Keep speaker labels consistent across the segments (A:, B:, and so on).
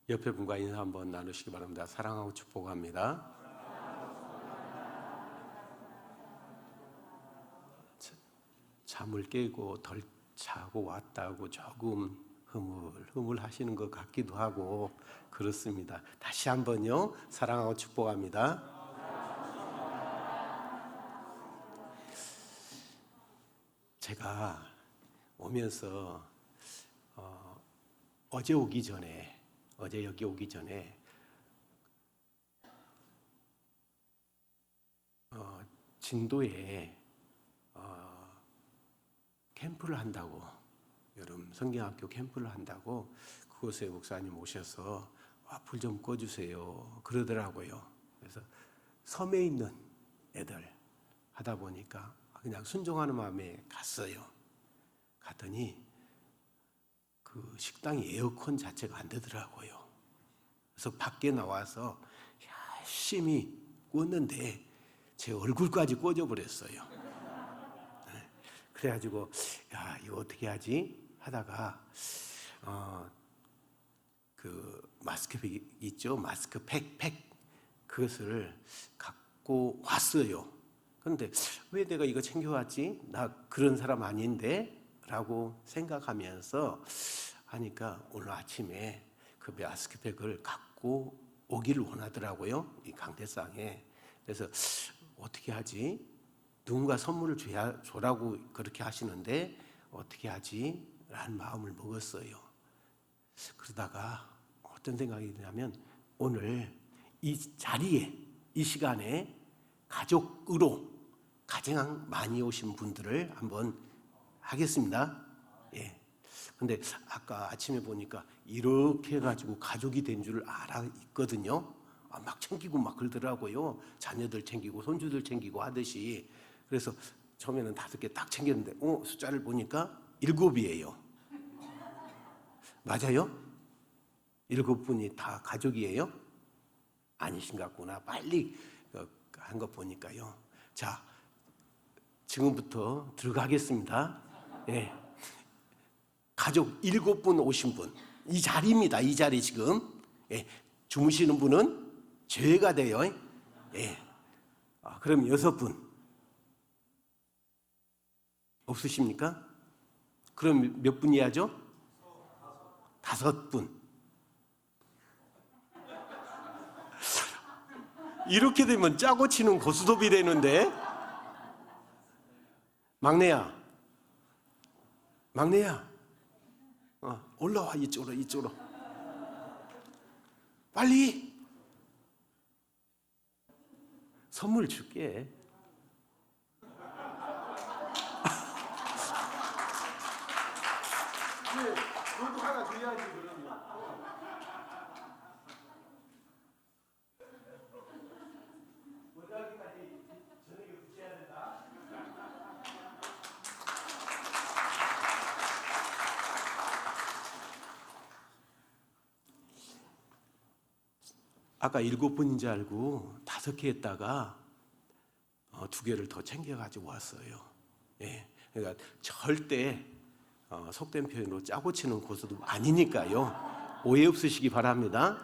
A: 옆에 분과 인사 한번 나누시기 바랍니다. 사랑하고 축복합니다. 잠을 깨고 덜 자고 왔다고 조금 흐물흐물 하시는 것 같기도 하고 그렇습니다. 다시 한번요. 사랑하고 축복합니다. 제가 오면서 어제 여기 오기 전에 진도에 캠프를 한다고, 여름 성경학교 캠프를 한다고 그곳에 목사님 오셔서 불 좀 꺼주세요 그러더라고요. 그래서 섬에 있는 애들 하다 보니까 그냥 순종하는 마음에 갔어요. 갔더니 그 식당이 에어컨 자체가 안 되더라고요. 그래서 밖에 나와서 열심히 구웠는데 제 얼굴까지 꺼져 버렸어요. 그래가지고 이거 어떻게 하지 하다가 그 마스크팩 있죠, 마스크팩 그것을 갖고 왔어요. 그런데 왜 내가 이거 챙겨왔지? 나 그런 사람 아닌데? 라고 생각하면서 하니까 오늘 아침에 그 마스크팩을 갖고 오기를 원하더라고요, 이 강대상에. 그래서 어떻게 하지? 누군가 선물을 줘라고 그렇게 하시는데 어떻게 하지? 라는 마음을 먹었어요. 그러다가 어떤 생각이 드냐면 오늘 이 자리에, 이 시간에 가족으로 가장 많이 오신 분들을 한번 하겠습니다. 예. 근데 아까 아침에 보니까 이렇게 해가지고 가족이 된 줄 알아 있거든요. 막 챙기고 막 그러더라고요. 자녀들 챙기고 손주들 챙기고 하듯이. 그래서 처음에는 5개 딱 챙겼는데 숫자를 보니까 7이에요. 맞아요? 7분이 다 가족이에요? 아니신 것 같구나. 빨리 한 거 보니까요. 자, 지금부터 들어가겠습니다. 예. 가족 7분 오신 분, 이 자리입니다. 이 자리 지금. 예. 주무시는 분은 제외가 돼요. 예. 그럼 6분 없으십니까? 그럼 몇 분이야죠? 5분. 이렇게 되면 짜고 치는 고스톱이 되는데. 막내야 올라와. 이쪽으로 빨리. 선물 줄게. 너도 하나 줘야지. 그러면 모자기까지 저녁에 붙여야 된다. 아까 7분인 줄 알고 5개 했다가 2개를 더 챙겨가지고 왔어요. 예. 그러니까 절대 속된 표현으로 짜고 치는 고스톱 아니니까요. 오해 없으시기 바랍니다.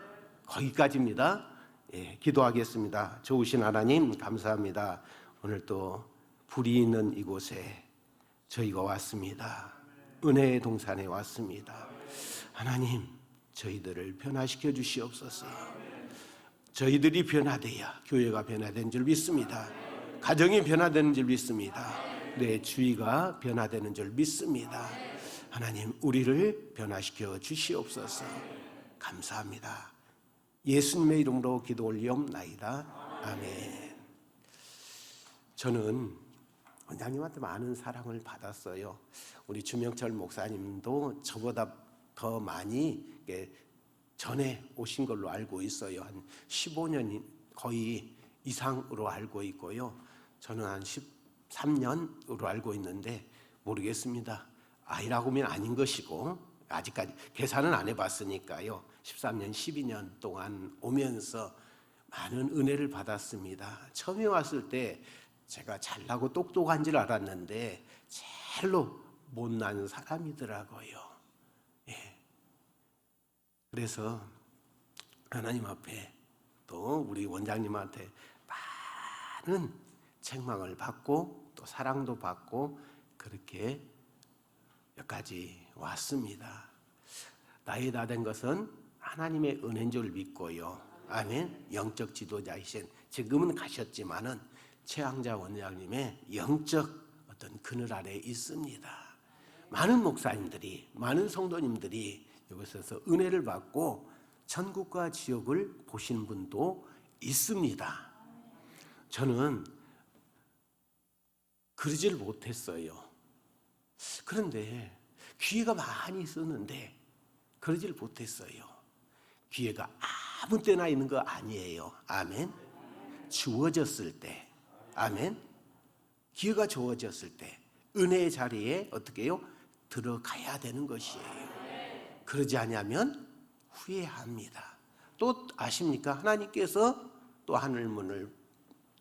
A: 거기까지입니다. 예, 기도하겠습니다. 좋으신 하나님 감사합니다. 오늘 또 불이 있는 이곳에 저희가 왔습니다. 은혜의 동산에 왔습니다. 하나님, 저희들을 변화시켜 주시옵소서. 저희들이 변화돼야 교회가 변화된 줄 믿습니다. 가정이 변화되는 줄 믿습니다. 내 주위가 변화되는 줄 믿습니다. 하나님, 우리를 변화시켜 주시옵소서. 감사합니다. 예수님의 이름으로 기도 올리옵나이다. 아멘. 저는 원장님한테 많은 사랑을 받았어요. 우리 주명철 목사님도 저보다 더 많이 전에 오신 걸로 알고 있어요. 한 15년 거의 이상으로 알고 있고요. 저는 한 13년으로 알고 있는데 모르겠습니다. 아니라고 하면 아닌 것이고, 아직까지 계산은 안 해봤으니까요. 13년, 12년 동안 오면서 많은 은혜를 받았습니다. 처음에 왔을 때 제가 잘나고 똑똑한 줄 알았는데 젤로 못난 사람이더라고요. 예. 그래서 하나님 앞에 또 우리 원장님한테 많은 책망을 받고 또 사랑도 받고 그렇게 여기까지 왔습니다. 나이 다 된 것은 하나님의 은혜인 줄 믿고요. 아멘. 영적 지도자이신 지금은 가셨지만은 최항자 원장님의 영적 어떤 그늘 아래에 있습니다. 많은 목사님들이, 많은 성도님들이 여기서 은혜를 받고 천국과 지옥을 보신 분도 있습니다. 저는 그러질 못했어요. 그런데 기회가 많이 있었는데 그러질 못했어요. 기회가 아무 때나 있는 거 아니에요. 아멘. 주어졌을 때, 아멘. 기회가 주어졌을 때 은혜의 자리에 어떻게 해요? 들어가야 되는 것이에요. 그러지 않으면 후회합니다. 또 아십니까? 하나님께서 또 하늘문을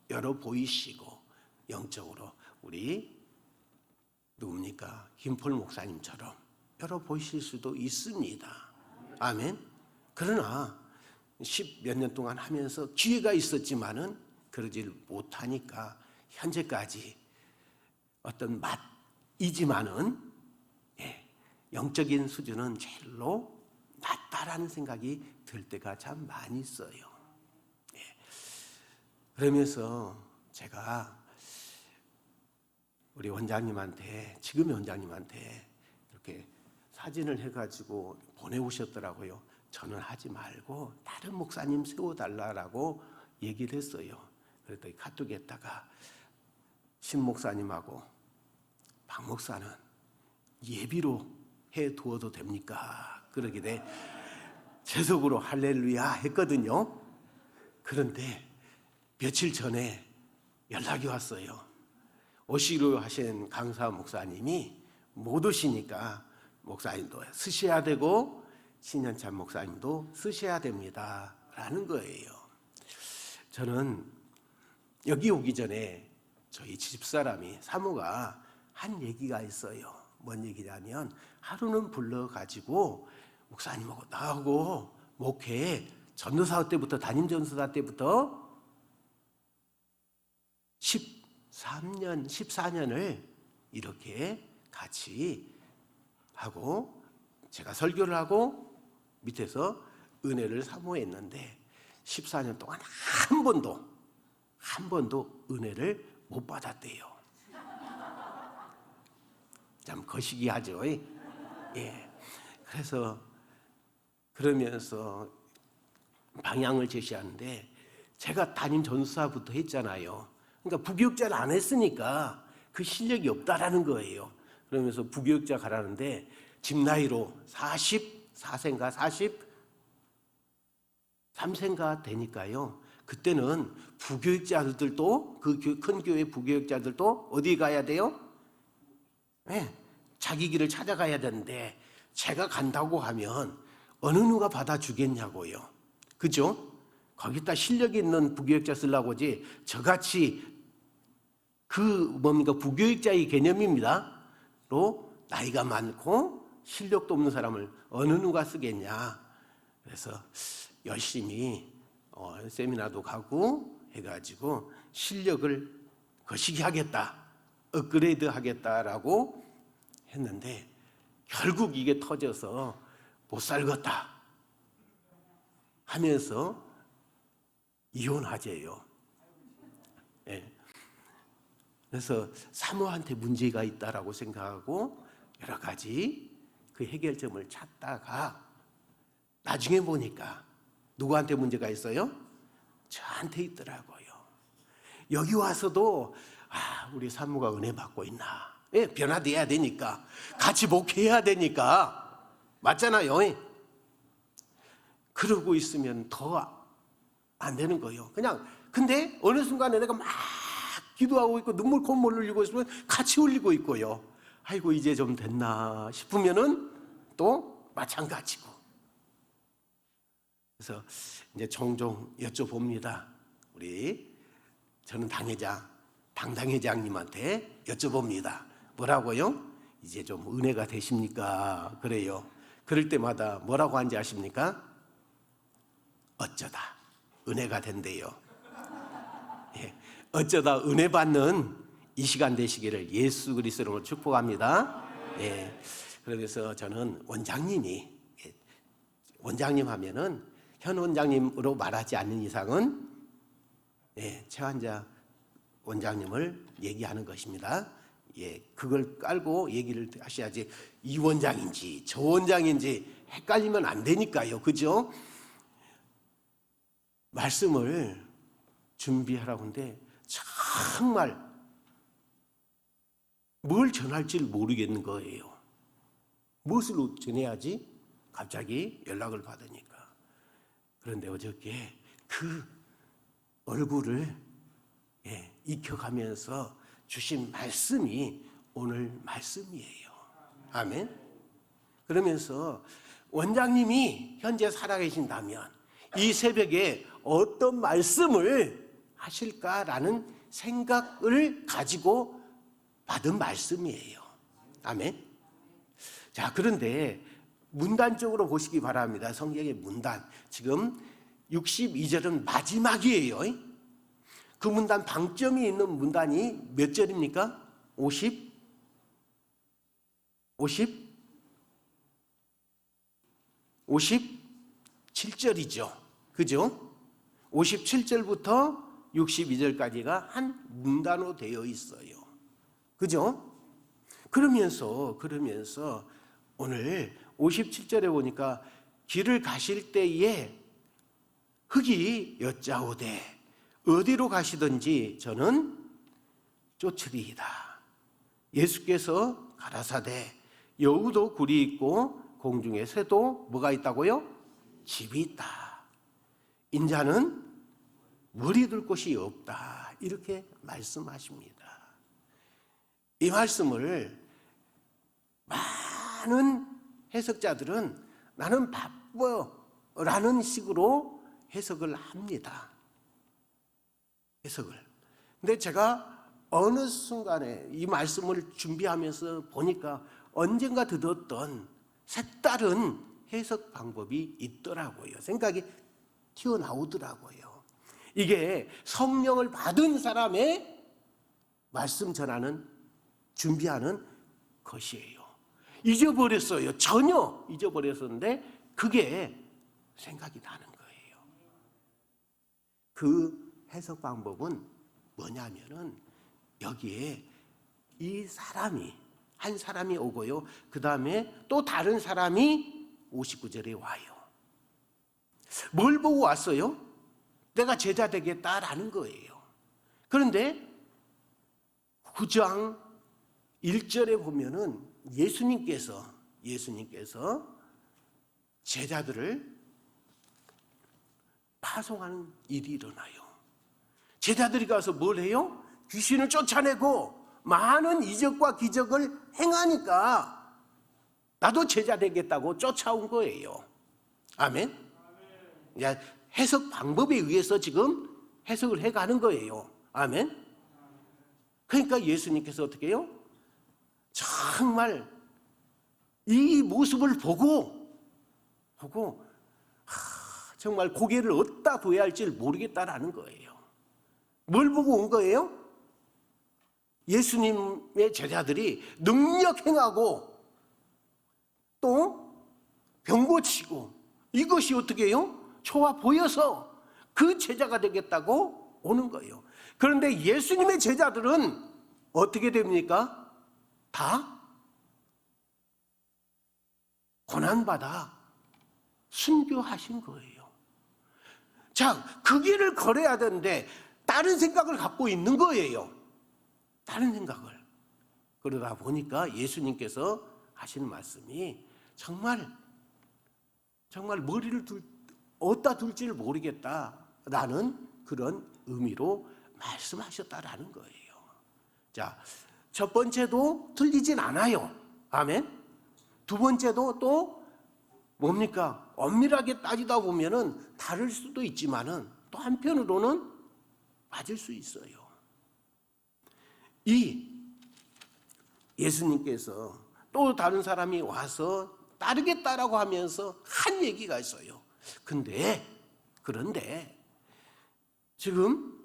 A: 열어 보이시고 영적으로 우리 누굽니까? 김폴 목사님처럼 열어 보이실 수도 있습니다. 아멘. 그러나 10몇 년 동안 하면서 기회가 있었지만은 그러질 못하니까 현재까지 어떤 맛이지만은 영적인 수준은 제일로 낮다라는 생각이 들 때가 참 많이 있어요. 그러면서 제가 우리 원장님한테, 지금의 원장님한테 이렇게 사진을 해가지고 보내오셨더라고요. 저는 하지 말고 다른 목사님 세워달라고 얘기를 했어요. 그랬더니 카톡에다가 신 목사님하고 박 목사는 예비로 해두어도 됩니까? 그러길래 제 속으로 할렐루야 했거든요. 그런데 며칠 전에 연락이 왔어요. 오시기로 하신 강사 목사님이 못 오시니까 목사님도 쓰셔야 되고 신현찬 목사님도 쓰셔야 됩니다 라는 거예요. 저는 여기 오기 전에 저희 집사람이 사모가 한 얘기가 있어요. 뭔 얘기냐면 하루는 불러가지고 목사님하고 나하고 목회 전도사 때부터 담임 전도사 때부터 13년, 14년을 이렇게 같이 하고 제가 설교를 하고 밑에서 은혜를 사모했는데 14년 동안 한 번도 은혜를 못 받았대요. 참 거시기하죠. 예. 그래서 그러면서 방향을 제시하는데 제가 담임 전도사부터 했잖아요. 그러니까 부교육자를 안 했으니까 그 실력이 없다라는 거예요. 그러면서 부교육자 가라는데 집 나이로 44세인가 43세인가 되니까요. 그때는 부교육자들도 그 큰 교회 부교육자들도 어디 가야 돼요? 네, 자기 길을 찾아가야 되는데 제가 간다고 하면 어느 누가 받아주겠냐고요. 그죠? 거기다 실력이 있는 부교육자 쓰려고 하지 저같이 부교육자의 개념입니다. 로 나이가 많고 실력도 없는 사람을 어느 누가 쓰겠냐. 그래서 열심히 세미나도 가고 해가지고 실력을 거시기 하겠다, 업그레이드 하겠다라고 했는데 결국 이게 터져서 못 살겠다 하면서 이혼하재요. 예. 그래서 사모한테 문제가 있다라고 생각하고 여러 가지 그 해결점을 찾다가 나중에 보니까 누구한테 문제가 있어요? 저한테 있더라고요. 여기 와서도 우리 사모가 은혜 받고 있나? 예, 변화돼야 되니까 같이 목회해야 되니까 맞잖아요. 그러고 있으면 더 안 되는 거예요. 그냥 근데 어느 순간에 내가 막 기도하고 있고 눈물 콧물 흘리고 있으면 같이 흘리고 있고요. 아이고 이제 좀 됐나 싶으면은 또 마찬가지고. 그래서 이제 종종 여쭤봅니다. 저는 당당회장님한테 여쭤봅니다. 뭐라고요? 이제 좀 은혜가 되십니까? 그래요. 그럴 때마다 뭐라고 하는지 아십니까? 어쩌다 은혜가 된대요. 예, 어쩌다 은혜 받는 이 시간 되시기를 예수 그리스도로 축복합니다. 예, 그래서 저는 원장님이, 원장님 하면은 현 원장님으로 말하지 않는 이상은 최환자 원장님을 얘기하는 것입니다. 그걸 깔고 얘기를 하셔야지 이 원장인지 저 원장인지 헷갈리면 안 되니까요. 그죠? 말씀을 준비하라고 하는데 정말 뭘 전할지 모르겠는 거예요. 무엇을 전해야지? 갑자기 연락을 받으니까. 그런데 어저께 그 얼굴을 익혀가면서 주신 말씀이 오늘 말씀이에요. 아멘. 그러면서 원장님이 현재 살아계신다면 이 새벽에 어떤 말씀을 하실까라는 생각을 가지고 받은 말씀이에요. 아멘. 자, 그런데 문단 쪽으로 보시기 바랍니다. 성경의 문단. 지금 62절은 마지막이에요. 그 문단 방점이 있는 문단이 몇 절입니까? 57절이죠. 그죠? 57절부터 62절까지가 한 문단으로 되어 있어요. 그죠? 그러면서 오늘 57절에 보니까 길을 가실 때에 흙이 여짜오되 어디로 가시든지 저는 쫓으리이다. 예수께서 가라사대 여우도 굴이 있고 공중에 새도 뭐가 있다고요? 집이 있다. 인자는 머리 둘 곳이 없다. 이렇게 말씀하십니다. 이 말씀을 많은 해석자들은 나는 바빠라는 식으로 해석을 합니다. 해석을. 근데 제가 어느 순간에 이 말씀을 준비하면서 보니까 언젠가 들었던 색다른 해석 방법이 있더라고요. 생각이 튀어나오더라고요. 이게 성령을 받은 사람의 말씀 전하는, 준비하는 것이에요. 잊어버렸어요. 전혀 잊어버렸었는데 그게 생각이 나는 거예요. 그 해석 방법은 뭐냐면은 여기에 이 사람이, 한 사람이 오고요. 그 다음에 또 다른 사람이 59절에 와요. 뭘 보고 왔어요? 내가 제자 되겠다라는 거예요. 그런데 9장 1절에 보면은 예수님께서 제자들을 파송하는 일이 일어나요. 제자들이 가서 뭘 해요? 귀신을 쫓아내고 많은 이적과 기적을 행하니까 나도 제자 되겠다고 쫓아온 거예요. 아멘. 해석 방법에 의해서 지금 해석을 해가는 거예요. 아멘. 그러니까 예수님께서 어떻게 해요? 정말 이 모습을 보고 정말 고개를 어디다 둬야 할지 모르겠다라는 거예요. 뭘 보고 온 거예요? 예수님의 제자들이 능력 행하고 또 병 고치고 이것이 어떻게 해요? 좋아 보여서 그 제자가 되겠다고 오는 거예요. 그런데 예수님의 제자들은 어떻게 됩니까? 다 고난받아 순교하신 거예요. 자, 그 길을 걸어야 되는데 다른 생각을 갖고 있는 거예요. 다른 생각을. 그러다 보니까 예수님께서 하시는 말씀이 정말 머리를 어디다 둘지를 모르겠다라는 그런 의미로 말씀하셨다라는 거예요. 자, 첫 번째도 틀리진 않아요. 아멘. 두 번째도 또 뭡니까? 엄밀하게 따지다 보면은 다를 수도 있지만은 또 한편으로는 맞을 수 있어요. 이 예수님께서 또 다른 사람이 와서 따르겠다라고 하면서 한 얘기가 있어요. 근데 그런데 지금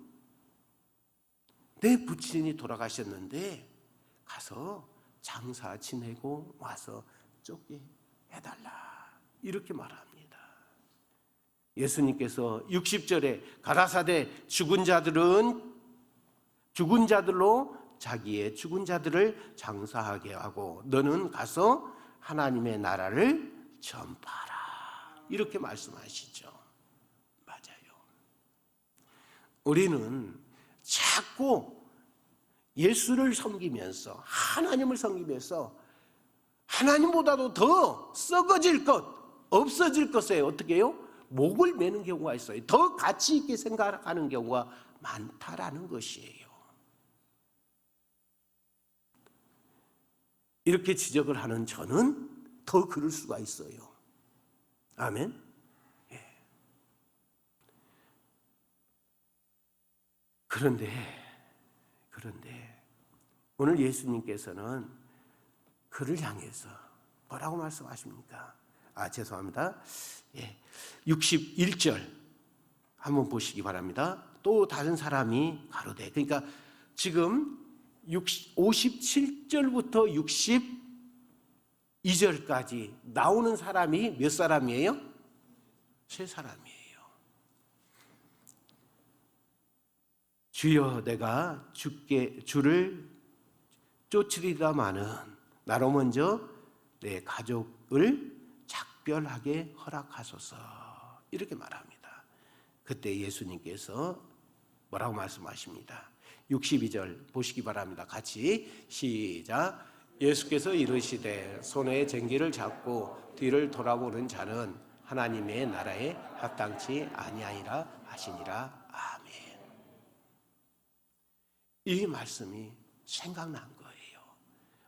A: 내 부친이 돌아가셨는데 가서 장사 지내고 와서 쫓게 해달라, 이렇게 말합니다. 예수님께서 60절에 가라사대 죽은 자들로 자기의 죽은 자들을 장사하게 하고 너는 가서 하나님의 나라를 전파하라, 이렇게 말씀하시죠. 맞아요. 우리는 자꾸 예수를 섬기면서, 하나님을 섬기면서 하나님보다도 더 썩어질 것, 없어질 것에 어떻게 해요? 목을 매는 경우가 있어요. 더 가치 있게 생각하는 경우가 많다라는 것이에요. 이렇게 지적을 하는 저는 더 그럴 수가 있어요. 아멘. 예. 그런데 오늘 예수님께서는 그를 향해서 뭐라고 말씀하십니까? 죄송합니다. 61절 한번 보시기 바랍니다. 또 다른 사람이 가로되, 그러니까 지금 57절부터 62절까지 나오는 사람이 몇 사람이에요? 세 사람이에요. 주여, 내가 주를 쫓으리다마는 나로 먼저 내 가족을 작별하게 허락하소서, 이렇게 말합니다. 그때 예수님께서 뭐라고 말씀하십니다. 62절 보시기 바랍니다. 같이 시작. 예수께서 이르시되 손에 쟁기를 잡고 뒤를 돌아보는 자는 하나님의 나라에 합당치 아니하리라 하시니라. 아멘. 이 말씀이 생각난 거예요.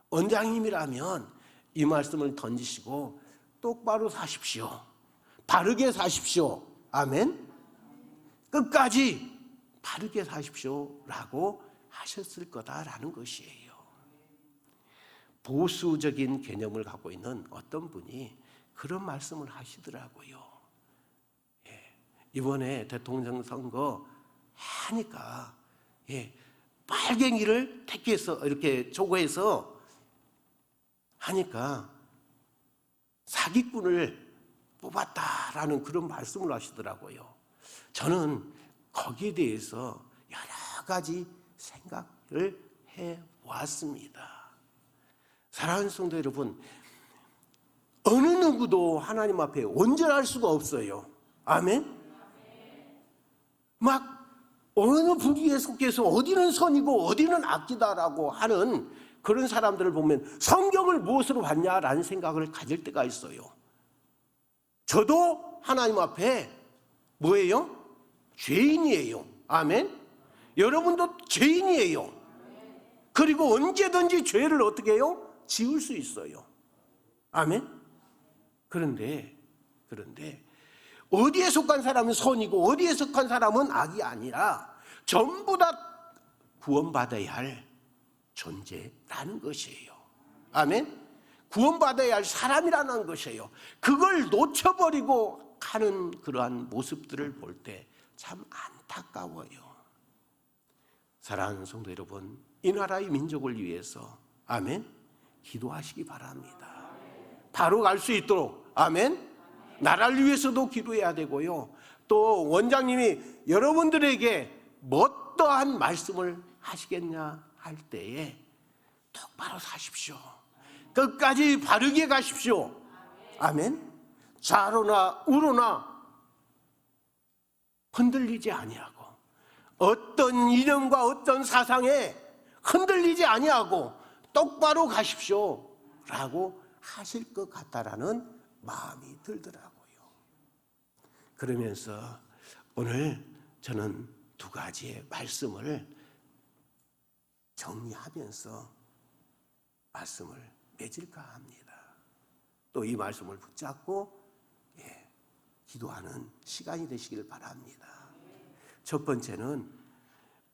A: 원장님이라면 이 말씀을 던지시고 똑바로 사십시오, 바르게 사십시오, 아멘, 끝까지 바르게 사십시오 라고 하셨을 거다라는 것이에요. 보수적인 개념을 갖고 있는 어떤 분이 그런 말씀을 하시더라고요. 이번에 대통령 선거 하니까 빨갱이를 택해서 이렇게 조고해서 하니까 사기꾼을 뽑았다라는 그런 말씀을 하시더라고요. 저는 거기에 대해서 여러 가지 생각을 해왔습니다. 사랑하는 성도 여러분, 어느 누구도 하나님 앞에 온전할 수가 없어요. 아멘? 막 어느 부류에 속해서 어디는 선이고 어디는 악기다라고 하는 그런 사람들을 보면 성경을 무엇으로 봤냐라는 생각을 가질 때가 있어요. 저도 하나님 앞에 뭐예요? 죄인이에요. 아멘? 여러분도 죄인이에요. 그리고 언제든지 죄를 어떻게 해요? 지을 수 있어요. 아멘? 그런데 어디에 속한 사람은 선이고 어디에 속한 사람은 악이 아니라 전부 다 구원받아야 할 존재라는 것이에요. 아멘? 구원받아야 할 사람이라는 것이에요. 그걸 놓쳐버리고 가는 그러한 모습들을 볼 때 참 안타까워요. 사랑하는 성도 여러분, 이 나라의 민족을 위해서 아멘? 기도하시기 바랍니다. 바로 갈 수 있도록 아멘? 나라를 위해서도 기도해야 되고요. 또 원장님이 여러분들에게 어떠한 말씀을 하시겠냐 할 때에 똑바로 사십시오. 끝까지 바르게 가십시오. 아멘? 좌로나 우로나 흔들리지 아니하고 어떤 이념과 어떤 사상에 흔들리지 아니하고 똑바로 가십시오 라고 하실 것 같다라는 마음이 들더라고요. 그러면서 오늘 저는 두 가지의 말씀을 정리하면서 말씀을 맺을까 합니다. 또 이 말씀을 붙잡고 기도하는 시간이 되시길 바랍니다. 첫 번째는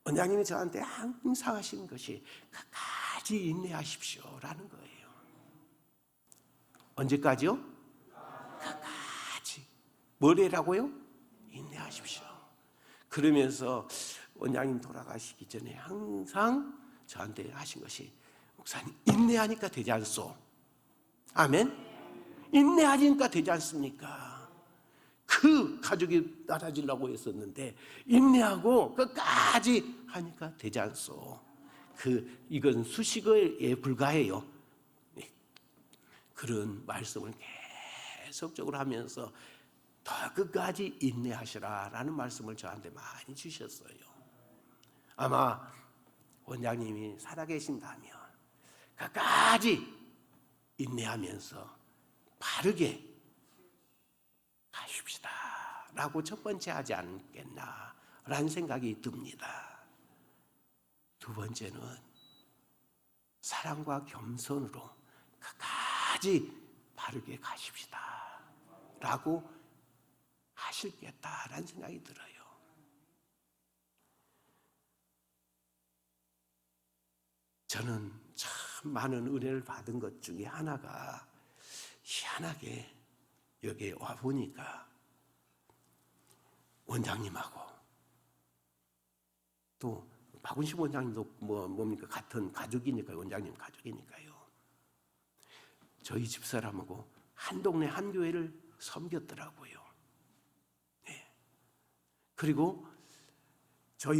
A: 원장님이 저한테 항상 하신 것이 끝까지 인내하십시오라는 거예요. 언제까지요? 끝까지. 뭐래라고요? 인내하십시오. 인내하십시오. 그러면서 원장님 돌아가시기 전에 항상 저한테 하신 것이, 목사님 인내하니까 되지 않소? 아멘. 인내하니까 되지 않습니까? 그 가족이 나눠지려고 했었는데 인내하고 끝까지 하니까 되지 않소? 이건 수식어에 불과해요. 그런 말씀을 계속적으로 하면서 더 끝까지 인내하시라라는 말씀을 저한테 많이 주셨어요. 아마 원장님이 살아계신다면 끝까지 인내하면서 바르게 가십시다 라고 첫 번째 하지 않겠나라는 생각이 듭니다. 두 번째는 사랑과 겸손으로 끝까지 바르게 가십시다 라고 하실겠다라는 생각이 들어요. 저는 참 많은 은혜를 받은 것 중에 하나가, 희한하게 여기에 와 보니까 원장님하고 또 박운식 원장님도 뭡니까 같은 가족이니까요. 원장님 가족이니까요. 저희 집사람하고 한 동네 한 교회를 섬겼더라고요. 네. 그리고 저희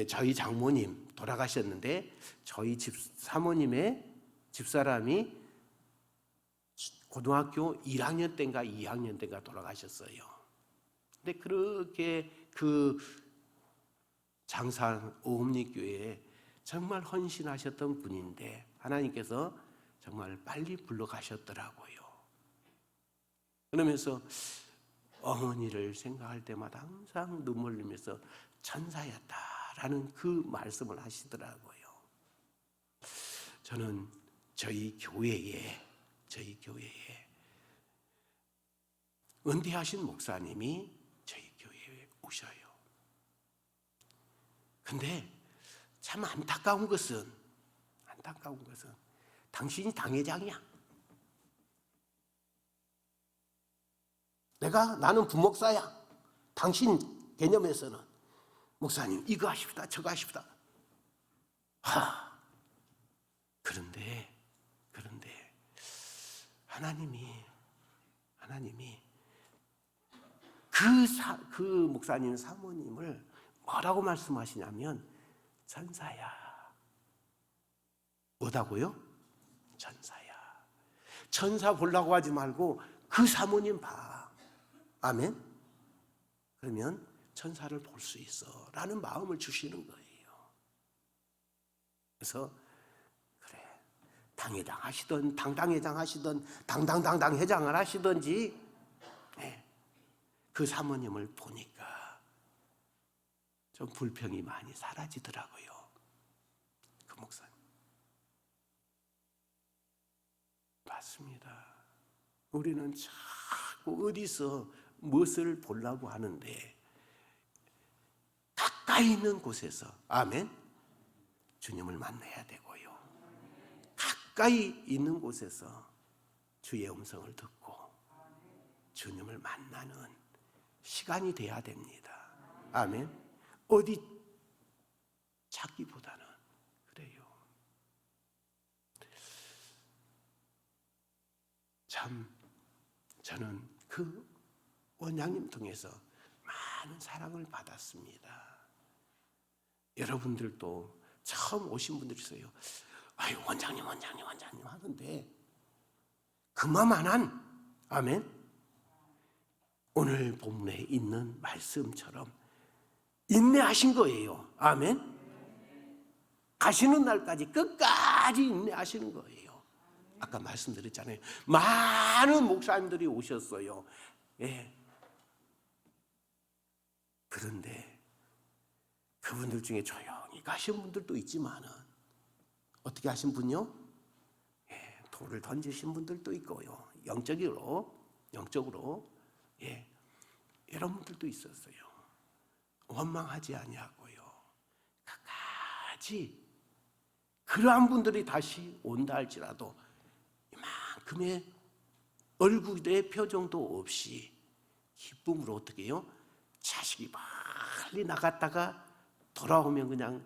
A: 저희 장모님 돌아가셨는데 저희 사모님의 집사람이 고등학교 1학년 때인가 2학년 때인가 돌아가셨어요. 근데 그렇게 그 장산 오음리교회에 정말 헌신하셨던 분인데 하나님께서 정말 빨리 불러가셨더라고요. 그러면서 어머니를 생각할 때마다 항상 눈물 흘리면서 천사였다라는 그 말씀을 하시더라고요. 저는 저희 교회에 은퇴하신 목사님이 저희 교회에 오셔요. 근데 참 안타까운 것은 당신이 당회장이야. 나는 부목사야. 당신 개념에서는 목사님 이거 하십시다 저거 하십시다. 그런데 하나님이 그 목사님 사모님을 뭐라고 말씀하시냐면 천사야. 뭐다고요? 천사야. 천사 보려고 하지 말고 그 사모님 봐. 아멘. 그러면 천사를 볼 수 있어 라는 마음을 주시는 거예요. 그래서 그래, 당회장 하시든 당당회장 하시든 당당당당 회장을 하시든지 그 사모님을 보니까 좀 불평이 많이 사라지더라고요. 그 목사님. 맞습니다. 우리는 자꾸 어디서 무엇을 보려고 하는데 가까이 있는 곳에서 아멘 주님을 만나야 되고요. 가까이 있는 곳에서 주의 음성을 듣고 주님을 만나는 시간이 돼야 됩니다. 아멘. 어디 찾기보다는 그래요. 참 저는 그 원장님 통해서 많은 사랑을 받았습니다. 여러분들도 처음 오신 분들 있어요. 아유 원장님 하던데 그만한 아멘. 오늘 본문에 있는 말씀처럼 인내하신 거예요. 아멘. 가시는 날까지 끝까지 인내하시는 거예요. 아까 말씀드렸잖아요. 많은 목사님들이 오셨어요. 예. 그런데 그분들 중에 조용히 가신 분들도 있지만은 어떻게 하신 분요? 예, 돌을 던지신 분들도 있고요. 영적으로 예, 여러분들도 있었어요. 원망하지 아니하고요. 끝까지 그러한 분들이 다시 온다 할지라도 이만큼의 얼굴의 표정도 없이 기쁨으로 어떻게 해요? 자식이 빨리 나갔다가 돌아오면 그냥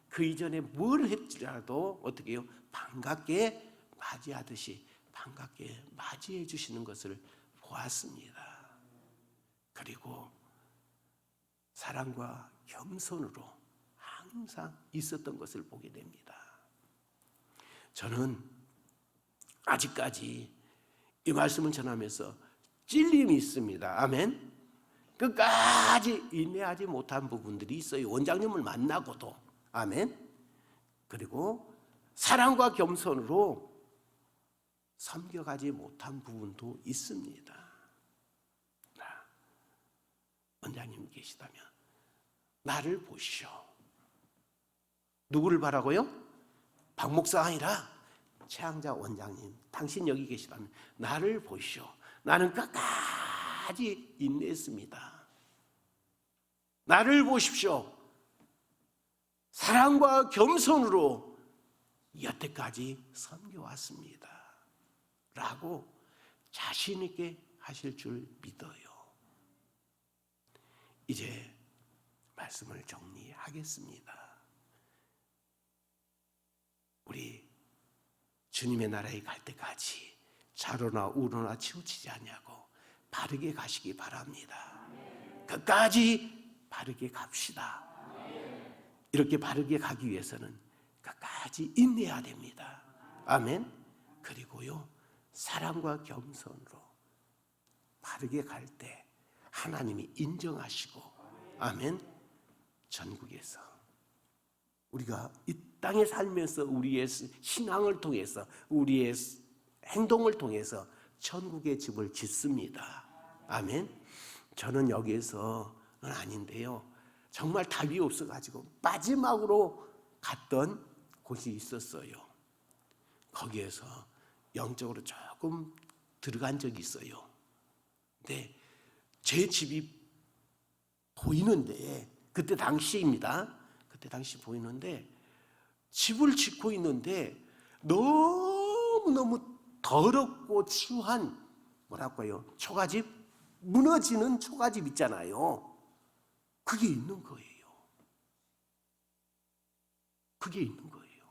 A: 그 이전에 뭘 했지라도 어떻게 해요? 반갑게 맞이하듯이 반갑게 맞이해 주시는 것을 보았습니다. 그리고 사랑과 겸손으로 항상 있었던 것을 보게 됩니다. 저는 아직까지 이 말씀을 전하면서 찔림이 있습니다. 아멘. 끝까지 인내하지 못한 부분들이 있어요. 원장님을 만나고도. 아멘. 그리고 사랑과 겸손으로 섬겨가지 못한 부분도 있습니다. 원장님 계시다면 나를 보시오. 누구를 바라고요? 박 목사가 아니라 최항자 원장님, 당신 여기 계시다면 나를 보시오. 나는 끝까지 인내했습니다. 나를 보십시오. 사랑과 겸손으로 여태까지 섬겨왔습니다. 라고 자신 있게 하실 줄 믿어요. 이제 말씀을 정리하겠습니다. 우리 주님의 나라에 갈 때까지 좌로나 우로나 치우치지 않냐고 바르게 가시기 바랍니다. 끝까지 바르게 갑시다. 이렇게 바르게 가기 위해서는 끝까지 인내해야 됩니다. 아멘. 그리고요, 사랑과 겸손으로 바르게 갈 때 하나님이 인정하시고, 아멘, 전국에서 우리가 이 땅에 살면서 우리의 신앙을 통해서, 우리의 행동을 통해서 천국의 집을 짓습니다. 아멘. 저는 여기에서는 아닌데요, 정말 답이 없어가지고 마지막으로 갔던 곳이 있었어요. 거기에서 영적으로 조금 들어간 적이 있어요. 근데 제 집이 보이는데, 그때 당시입니다. 그때 당시 보이는데 집을 짓고 있는데 너무너무 더럽고 추한, 뭐랄까요, 초가집, 무너지는 초가집 있잖아요. 그게 있는 거예요. 그게 있는 거예요.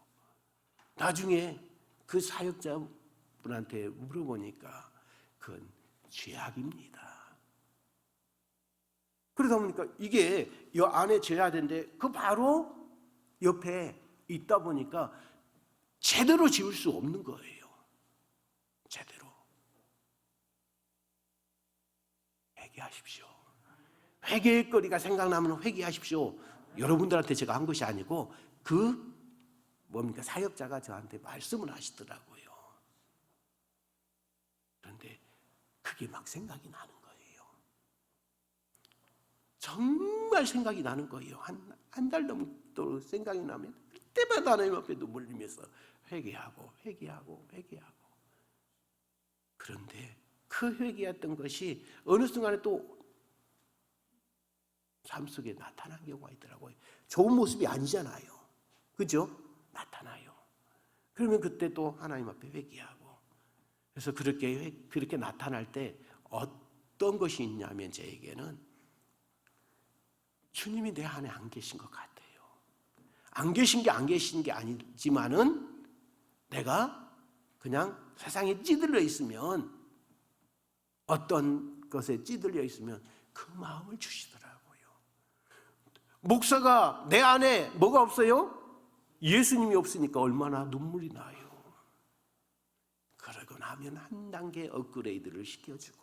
A: 나중에 그 사역자분한테 물어보니까 그건 죄악입니다. 그러다 보니까 이게 이 안에 지어야 되는데 그 바로 옆에 있다 보니까 제대로 지을 수 없는 거예요. 제대로. 회개하십시오. 회개의 거리가 생각나면 회개하십시오. 여러분들한테 제가 한 것이 아니고 사역자가 저한테 말씀을 하시더라고요. 그런데 그게 막 생각이 나는 거예요. 정말 생각이 나는 거예요. 한 달 넘도록 생각이 나면 그때마다 하나님 앞에 눈물 흘리면서 회개하고. 그런데 그 회개했던 것이 어느 순간에 또 삶 속에 나타난 경우가 있더라고요. 좋은 모습이 아니잖아요. 그죠? 나타나요. 그러면 그때 또 하나님 앞에 회개하고. 그래서 그렇게 나타날 때 어떤 것이 있냐면, 저에게는 주님이 내 안에 안 계신 것 같아요. 안 계신 게 아니지만은 내가 그냥 세상에 찌들려 있으면, 어떤 것에 찌들려 있으면 그 마음을 주시더라고요. 목사가 내 안에 뭐가 없어요? 예수님이 없으니까 얼마나 눈물이 나요. 그러고 나면 한 단계 업그레이드를 시켜주고,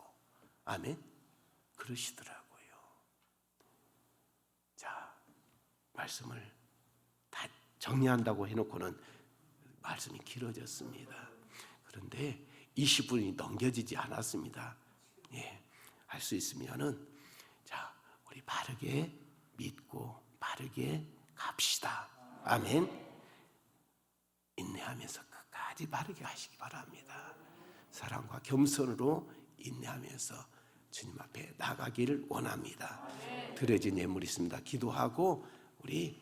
A: 아멘, 그러시더라고요. 자, 말씀을 다 정리한다고 해놓고는 말씀이 길어졌습니다. 그런데 20분이 넘겨지지 않았습니다. 할 수 있으면은, 자, 우리 바르게 믿고 바르게 갑시다. 아멘. 인내하면서 끝까지 바르게 하시기 바랍니다. 사랑과 겸손으로 인내하면서 주님 앞에 나가기를 원합니다. 드려진 예물이 있습니다. 기도하고 우리